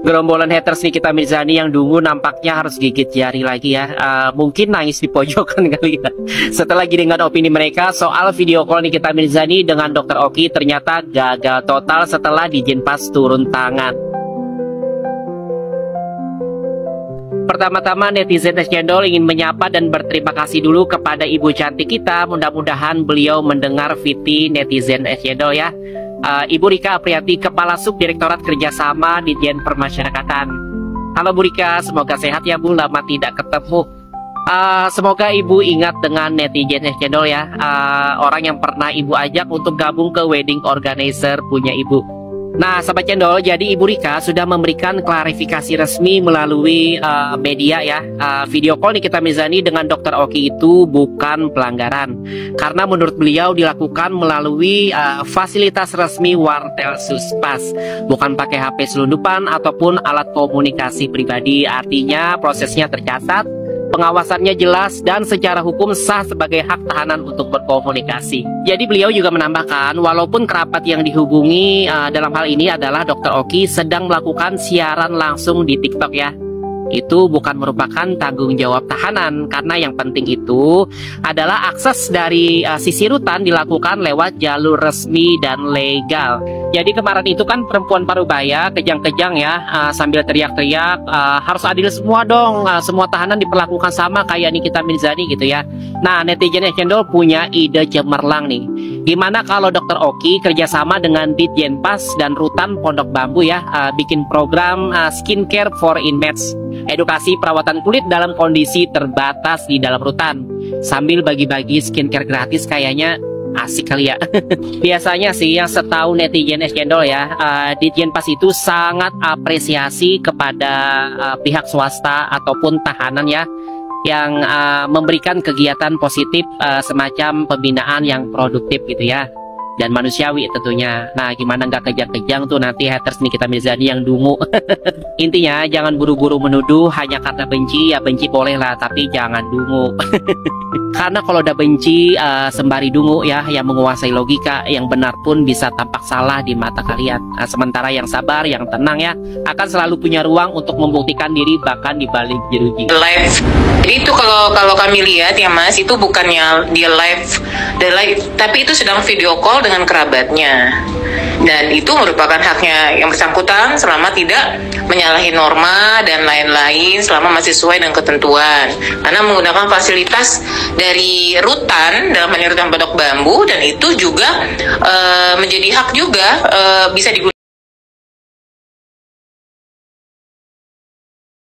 Gerombolan haters Nikita Mirzani yang dungu nampaknya harus gigit jari lagi ya. Mungkin nangis di pojokan kali ya. Setelah giringan opini mereka soal video call Nikita Mirzani dengan Dr. Oki ternyata gagal total setelah Ditjenpas turun tangan. Pertama-tama netizen Cendol ingin menyapa dan berterima kasih dulu kepada ibu cantik kita. Mudah-mudahan beliau mendengar VT netizen Cendol ya. Ibu Rika Apriati, Kepala Subdirektorat Kerjasama Ditjen Permasyarakatan. Halo Bu Rika, semoga sehat ya Bu, lama tidak ketemu. Semoga Ibu ingat dengan netizen Cendol ya, orang yang pernah Ibu ajak untuk gabung ke wedding organizer punya Ibu. Nah, Sahabat Cendol, jadi Ibu Rika sudah memberikan klarifikasi resmi melalui media ya. Video call Nikita Mirzani dengan Dr. Oki itu bukan pelanggaran, karena menurut beliau dilakukan melalui fasilitas resmi Wartel Suspas, bukan pakai HP selundupan ataupun alat komunikasi pribadi. Artinya prosesnya tercatat, pengawasannya jelas, dan secara hukum sah sebagai hak tahanan untuk berkomunikasi. Jadi beliau juga menambahkan, walaupun kerabat yang dihubungi dalam hal ini adalah Dr. Oki sedang melakukan siaran langsung di TikTok ya, itu bukan merupakan tanggung jawab tahanan, karena yang penting itu adalah akses dari sisi rutan dilakukan lewat jalur resmi dan legal. Jadi kemarin itu kan perempuan parubaya kejang-kejang ya, sambil teriak-teriak, harus adil semua dong, semua tahanan diperlakukan sama kayak Nikita Mirzani gitu ya. Nah, netizen Cendol punya ide cemerlang nih. Gimana kalau Dr. Oki kerjasama dengan Ditjenpas dan Rutan Pondok Bambu ya, bikin program skincare for inmates, edukasi perawatan kulit dalam kondisi terbatas di dalam rutan, sambil bagi-bagi skincare gratis, kayaknya asik kali ya. Biasanya sih yang setahu netizen Cendol ya, Ditjenpas itu sangat apresiasi kepada pihak swasta ataupun tahanan ya, yang memberikan kegiatan positif semacam pembinaan yang produktif gitu ya, dan manusiawi tentunya. Nah, gimana nggak kejang-kejang tuh nanti haters Nikita Mirzani yang dungu. Intinya jangan buru-buru menuduh hanya karena benci. Ya benci boleh lah, tapi jangan dungu. Karena kalau udah benci sembari dungu ya, yang menguasai logika, yang benar pun bisa tampak salah di mata kalian. Sementara yang sabar, yang tenang ya, akan selalu punya ruang untuk membuktikan diri bahkan di balik jeruji. Live. Jadi itu kalau kami lihat ya Mas, itu bukannya dia live, tapi itu sedang video call dengan kerabatnya. Dan itu merupakan haknya yang bersangkutan selama tidak menyalahi norma dan lain-lain, selama masih sesuai dengan ketentuan. Karena menggunakan fasilitas dari rutan, dalam hal ini Rutan Pondok Bambu, dan itu juga menjadi hak juga bisa digunakan